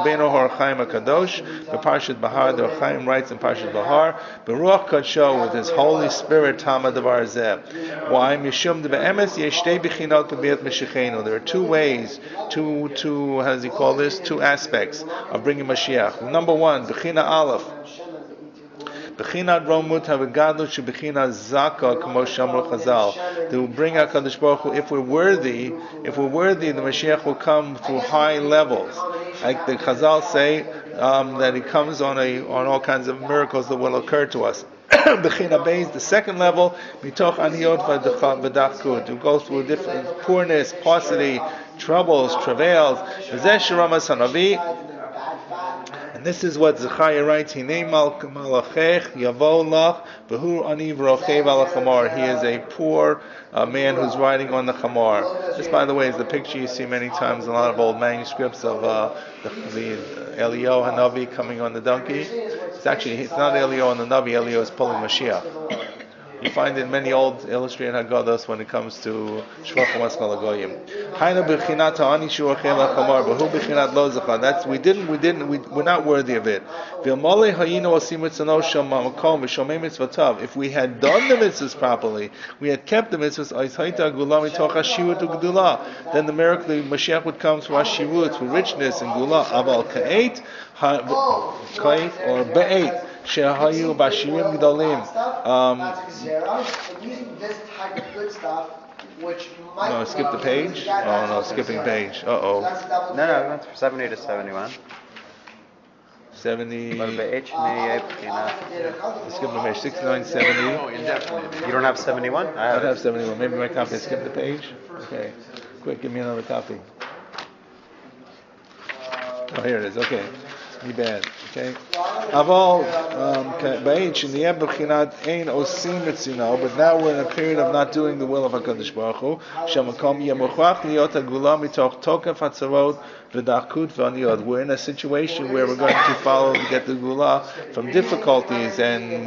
Rabbeinu Hor Chaim HaKadosh, B'Parshat Bahar, the Chaim writes in Parshat Bahar, B'Ruach Kadsho, with his Holy Spirit, Tama Davar Zeh. Why? Mishum De'emes Yeshtei B'Chinot B'Beit Mashiachenu. There are two ways, how does he call this? Two aspects of bringing Mashiach. Number one, B'China Aleph. B'chinat romut havegadlut sheb'chinat zaka k'mo shamru chazal. To bring HaKadosh Baruch Hu, if we're worthy, the Mashiach will come through high levels. Like the Chazal say, that he comes on all kinds of miracles that will occur to us. B'china Beis, the second level, mitoch aniyot v'dachkud, to go through different poorness, paucity, troubles, travails. V'zeh sheramas hanavi. And this is what Zechariah writes, Hinei malachech yavo lach v'hu ani v'rochev al chamar. He is a poor man who's riding on the chamar. This, by the way, is the picture you see many times in a lot of old manuscripts of the Eliyahu Hanavi coming on the donkey. It's not Eliyahu on the Navi, Eliyahu is pulling Mashiach. You find in many old illustrated Haggadahs when it comes to Shvach Maskal Goyim. Haina b'chinat ha'ani shuachel ha'chamar, b'hu b'chinat lo zachar. That's we're not worthy of it. V'molei hayinu osim mitzvot shel mamakom v'shomei mitzvotav. If we had done the mitzvahs properly, we had kept the mitzvahs, hayta gula mitoch hashivut u'gdula. Then the miracle, the Mashiach would come through hashivut, through richness and gula. Aval ka'eit, or be'eit. Shehayu bashirim gdolim. No, skip the page. Oh no, skipping page. No, that's 70 to 71. 70. Skip the page. 69, 70. You don't have 71? I have 71. Maybe my copy. Skip the page. Okay. Quick, give me another copy. Oh, here it is. Okay. Be bad, okay? Aval ba'ich in the end b'chinat ein osim etzino, but now we're in a period of not doing the will of HaKadosh Baruch Hu. Shamakom yemuchach liot hagula mitoch tokef hatzarot v'dachkut v'aniyot. We're in a situation where we're going to follow to get the gula from difficulties and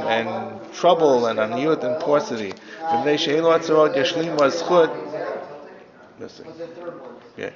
trouble and aniyot and paucity. V'mnei she'elu hatzarot yashlim v'azchut. Yeah.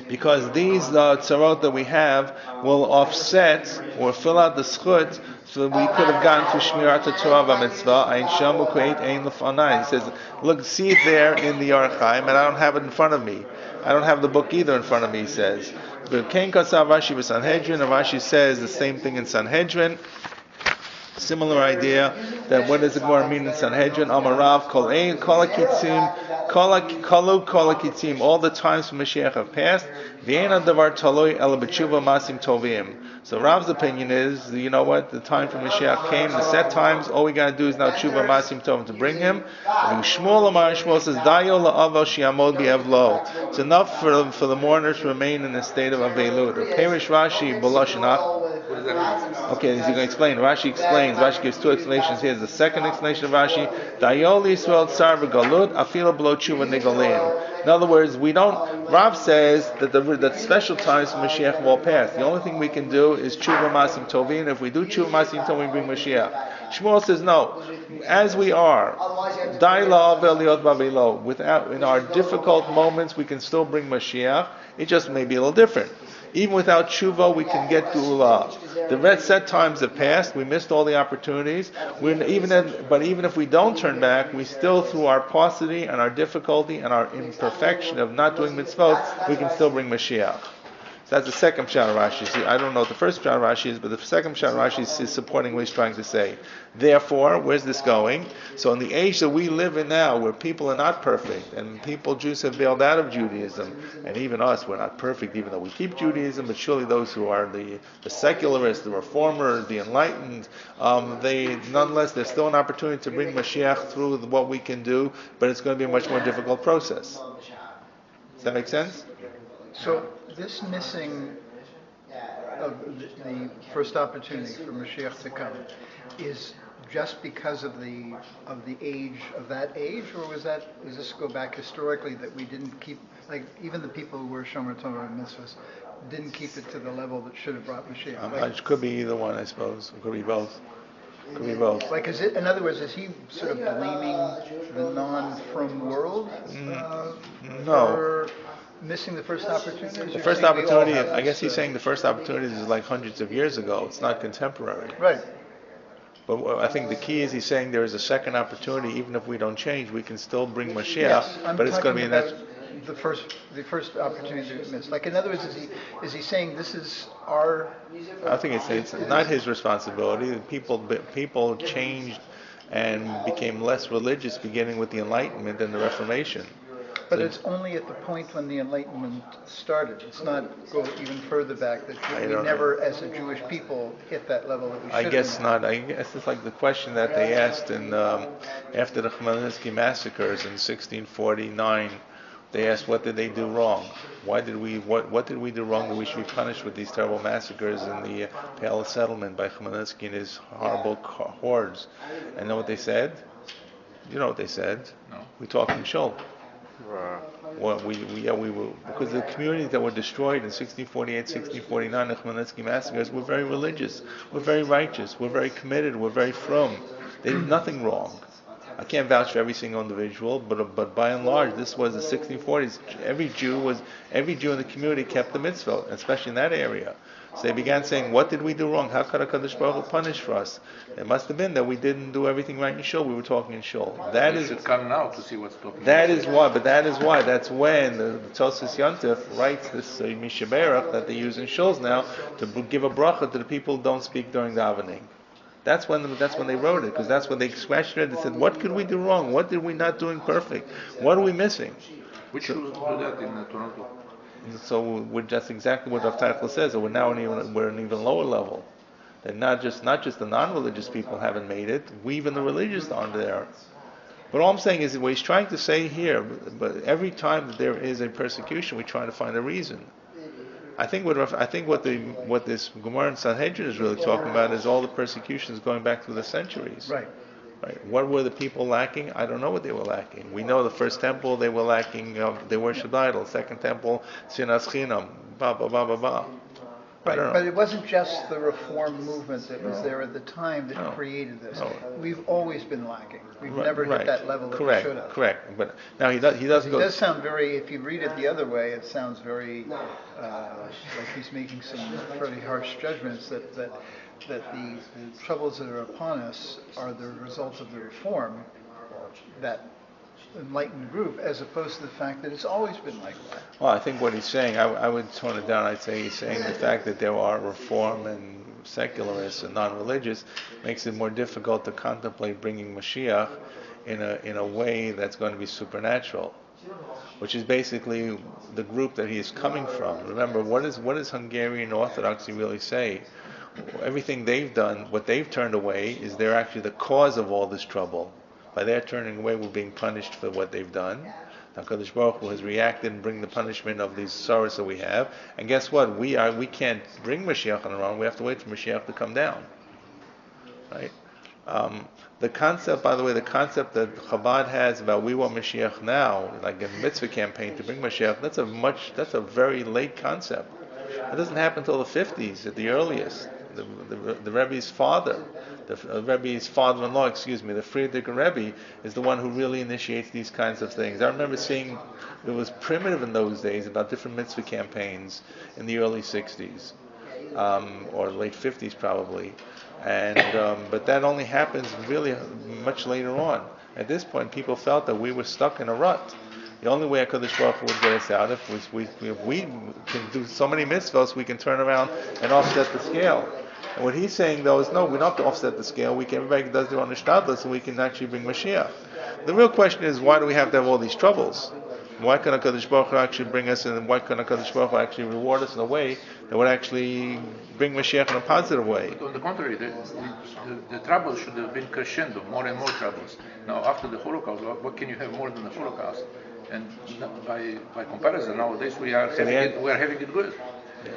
Because these tzarot that we have will offset or fill out the schut So we could have gotten to Shmirat Torah v'Mitzvah. Ein shamu ku'eit ein l'fanai. He says, look, see it there in the Archaim, and I don't have it in front of me. I don't have the book either in front of me, he says. But Ken Kasav Rashi v'Sanhedrin, and Rashi says the same thing in Sanhedrin. Similar idea that what does the Gemara mean in Sanhedrin? Amarav kol ein kol hakitzim kol hakitzim. All the times from Mashiach have passed. V'eina davar taloi ela b'tshuva masim tovim. So Rav's opinion is, you know what? The time for Mashiach came. The set times. All we got to do is now tshuva masim tovim to bring him. Shmuel says dayo la'avel shiamod bi'evlo. It's enough for the mourners to remain in a state of avelut. Perish Rashi b'loshenach. Okay, he's going to explain. Rashi explains. Rashi gives two explanations. Here's the second explanation of Rashi. Dayol Yisrael tsar v'galut afilo b'lo tshuva nigolim. In other words, we don't. Rav says that special times for Mashiach have all passed. The only thing we can do is tshuva masim tovin. If we do tshuva masim tovin, we bring Mashiach. Shmuel says no. As we are, dayla v'eliot bavilo. Without in our difficult moments, we can still bring Mashiach. It just may be a little different. Even without tshuva, we can get Geulah. The red set times have passed. We missed all the opportunities. But even if we don't turn back, we still, through our paucity and our difficulty and our imperfection of not doing mitzvot, we can still bring Mashiach. So that's the second pshat of Rashi. See, I don't know what the first pshat of Rashi is, but the second pshat of Rashi is supporting what he's trying to say. Therefore, where's this going? So in the age that we live in now, where people are not perfect, and Jews have bailed out of Judaism, and even us, we're not perfect, even though we keep Judaism, but surely those who are the secularists, the reformers, the enlightened, nonetheless, there's still an opportunity to bring Mashiach through what we can do, but it's going to be a much more difficult process. Does that make sense? So this missing of the first opportunity for Mashiach to come is just because of the age of that age, or does this go back historically that we didn't keep, like even the people who were Shomer Torah and Mitzvahs didn't keep it to the level that should have brought Mashiach? It could be either one, I suppose. It could be both. Like, in other words, is he sort of blaming the non-from world for missing the first opportunity? The first opportunity, I guess he's saying the first opportunity is like hundreds of years ago. It's not contemporary. Right. But I think the key is he's saying there is a second opportunity. Even if we don't change, we can still bring Mashiach. Yes, but it's going to be the first opportunity that we missed. Like, in other words, is he saying this is our? I think it's not his responsibility. People changed and became less religious, beginning with the Enlightenment and the Reformation. But it's only at the point when the Enlightenment started. It's not go even further back that we never, as a Jewish people, hit that level that we should. I guess not. I guess it's like the question that they asked after the Khmelnytsky massacres in 1649. They asked, what did they do wrong? What did we do wrong that we should be punished with these terrible massacres in the Palace settlement by Khmelnytsky and his horrible hordes? And know what they said? You know what they said? No. We talked in Shul. Well, we were, because the communities that were destroyed in 1648, 1649, the Khmelnytsky massacres, were very religious, we're very righteous, we're very committed, we're very frum. They did nothing wrong. I can't vouch for every single individual, but by and large, this was the 1640s. Every Jew in the community kept the mitzvah, especially in that area. So they began saying, what did we do wrong? How could HaKadosh Baruch Hu punish for us? It must have been that we didn't do everything right in Shul. We were talking in Shul. They should come now to see what's talking. That's when the Tosis Yontif writes this Mishaberach that they use in Shuls now to give a bracha to the people who don't speak during davening. That's when they wrote it, because that's when they scratched it. They said, what could we do wrong? What did we not doing perfect? What are we missing? Which schools do that in Toronto? So that's exactly what Rav Teichel says. That we're now we're an even lower level. That not just the non-religious people haven't made it. We even the religious aren't there. But all I'm saying is what he's trying to say here. But every time that there is a persecution, we try to find a reason. I think what this Gemara in Sanhedrin is really talking about is all the persecutions going back through the centuries. Right. What were the people lacking? I don't know what they were lacking. We know the first temple they were lacking. They worshipped idols. Second temple, sinas chinam. Right, don't know. but it wasn't just the reform movement that was there at the time that No. created this. No. We've always been lacking. We've Right, never right. hit that level that we Correct, should have. correct. But now he does He go. does sound very, if you read it the other way, it sounds very, like he's making some fairly harsh judgments that the troubles that are upon us are the result of the reform, that enlightened group, as opposed to the fact that it's always been like that. Well, I think what he's saying, I would tone it down. I'd say he's saying the fact that there are reform and secularists and non-religious makes it more difficult to contemplate bringing Mashiach in a way that's going to be supernatural, which is basically the group that he is coming from. Remember, what is Hungarian Orthodoxy really say? Everything they've done, what they've turned away, is they're actually the cause of all this trouble. By their turning away, we're being punished for what they've done. HaKadosh Baruch Hu has reacted and bring the punishment of these sorrows that we have. And guess what? We can't bring Mashiach on our own. We have to wait for Mashiach to come down. Right? The concept, by the way, that Chabad has about we want Mashiach now, like a mitzvah campaign to bring Mashiach, that's a very late concept. It doesn't happen until the 50s at the earliest. The Rebbe's father, the Rebbe's father-in-law, the Friedrich Rebbe, is the one who really initiates these kinds of things. I remember seeing it was primitive in those days about different mitzvah campaigns in the early 60s, or late 50s probably, and but that only happens really much later on. At this point, people felt that we were stuck in a rut. The only way HaKadosh Baruch Hu would get us out if we can do so many mitzvahs, we can turn around and offset the scale. And what he's saying though is no, we don't have to offset the scale. Everybody does their own ishtadlus, so we can actually bring Mashiach. The real question is, why do we have to have all these troubles? Why can HaKadosh Baruch Hu actually bring us in, and why can HaKadosh Baruch Hu actually reward us in a way that would actually bring Mashiach in a positive way? On the contrary, the troubles should have been crescendo, more and more troubles. Now, after the Holocaust, what can you have more than the Holocaust? And by comparison, nowadays we are having it good.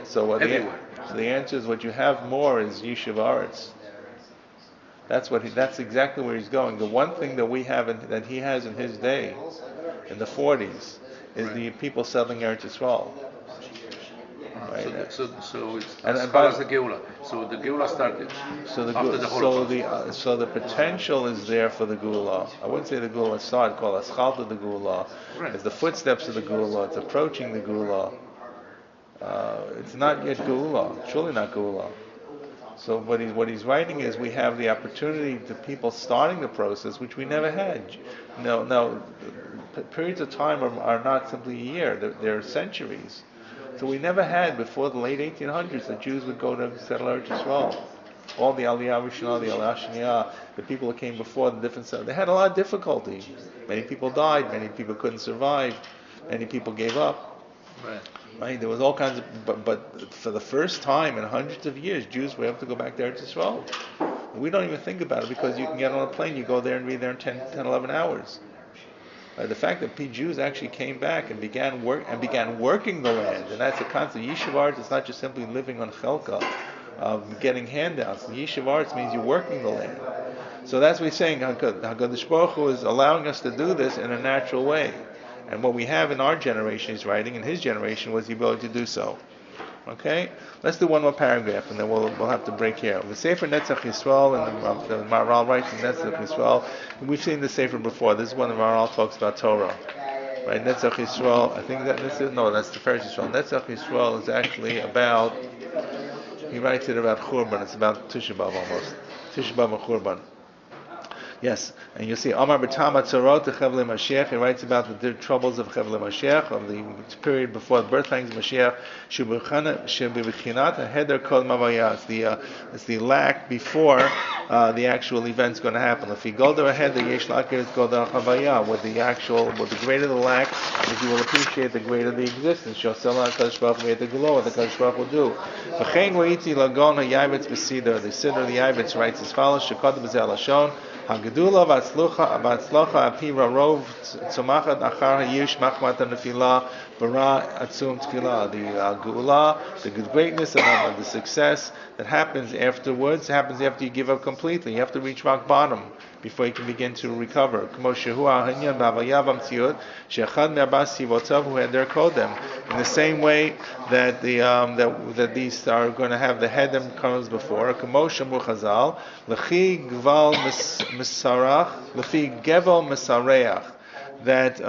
So Everywhere. the answer is what you have more is Yishuv Aretz. That's exactly where he's going. The one thing that we have that he has in his day, in the 40s, is the people settling Eretz Yisrael. Right. So it's And as far as the Geula. So the Geula started after the Holocaust. So the potential is there for the Geula. I wouldn't say the Geula started, called Aschalta the Geula. Right. It's the footsteps of the Geula. It's approaching the Geula. It's not yet Geula. Surely not Geula. So what he's writing is we have the opportunity to people starting the process, which we never had. No, periods of time are not simply a year. They're centuries. So we never had, before the late 1800s, that Jews would go to settle Eretz Yisrael. All the Aliyah Rishonah, the Aliyah Shniyah, the people that came before, the different stuff, they had a lot of difficulty. Many people died, many people couldn't survive, many people gave up. Right? There was all kinds of, but for the first time in hundreds of years, Jews were able to go back to Eretz Yisrael. We don't even think about it because you can get on a plane, you go there and be there in 10, 11 hours. The fact that Jews actually came back and began working the land, and that's the concept. Yishuv Aretz is not just simply living on chelka, getting handouts. Yishuv Aretz means you're working the land. So that's what he's saying. HaKadosh Baruch Hu is allowing us to do this in a natural way. And what we have in our generation, he's writing, in his generation, was the ability to do so. Okay? Let's do one more paragraph, and then we'll have to break here. The Sefer Netzach Yisrael, and the Maharal writes in Netzach Yisrael. We've seen the Sefer before. This is when the Maharal talks about Torah. Right? Netzach Yisrael, I think that's the Parish Yisrael. Netzach Yisrael is actually about, he writes it about Churban. It's about Tisha B'Av almost. Tisha B'Av and Churban. Yes, and you see, Amar B'Tama Tzorot Chevle Mashiach. He writes about the troubles of Chevle Mashiach, of the period before the birth pangs of Mashiach. Shebivchinat Heder Kol Mavaya. It's the lack before the actual event's going to happen. If you go there ahead, the Yesh Lakir is Godar Chavaya. With the greater the lack, if you will appreciate the greater the existence. Shosela Kadosh Baruch Hu the Golo, what the Kadosh Baruch Hu do. V'chein Roiti Lagon HaYavitz B'Sidor. The Siddur of the Yavitz writes as follows: Shekod B'Zel Lashon. Hagedula v'atzlocha apira rov tzomachat achar hayish machmat nefila bara atzum tefila. The geula, the greatness and the success that happens afterwards happens after you give up completely. You have to reach rock bottom before he can begin to recover. In the same way that that these are going to have the hedem comes before. That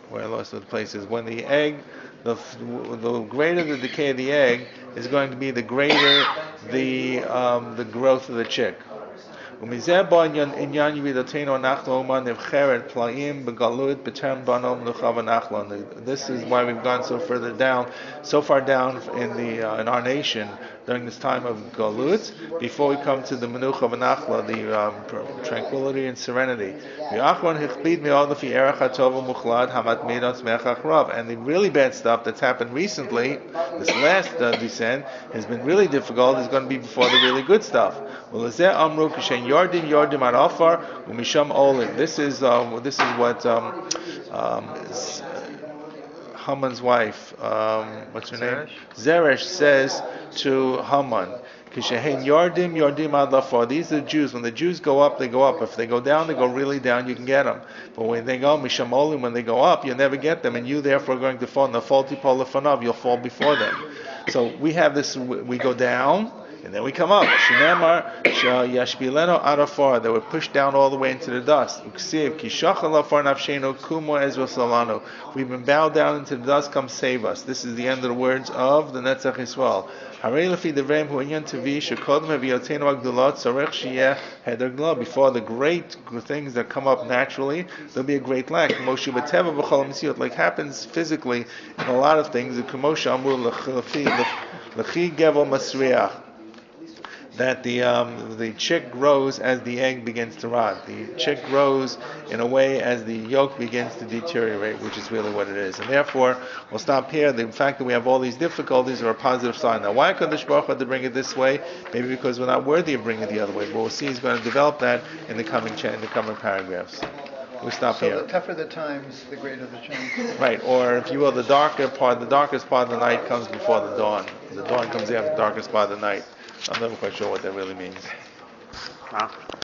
where I lost the place is when the egg, the greater the decay of the egg is going to be, the greater the growth of the chick. This is why we've gone so far down in our nation during this time of Galut, before we come to the Menucha v'Nachla, the tranquility and serenity. And the really bad stuff that's happened recently, this last descent, has been really difficult, is going to be before the really good stuff. This is what Haman's wife, what's her name? Zeresh says to Haman. These are the Jews. When the Jews go up, they go up. If they go down, they go really down. You can get them. But when they go Misham Olim, when they go up, you'll never get them, and you therefore are going to fall. You'll fall before them. So we have this. We go down. And then we come up. They were pushed down all the way into the dust. We've been bowed down into the dust, come save us. This is the end of the words of the Netzach Yisrael. Before the great things that come up naturally, there'll be a great lack. Like happens physically in a lot of things. That the chick grows as the egg begins to rot. The chick grows in a way as the yolk begins to deteriorate, which is really what it is. And therefore, we'll stop here. The fact that we have all these difficulties are a positive sign. Now, why Kadosh Baruch Hu to bring it this way? Maybe because we're not worthy of bringing it the other way. But we'll see he's going to develop that in the coming paragraphs. We'll stop here. So the tougher the times, the greater the change. Right, or if you will, the darkest part of the night comes before the dawn. The dawn comes after the darkest part of the night. I'm never quite sure what that really means. Wow.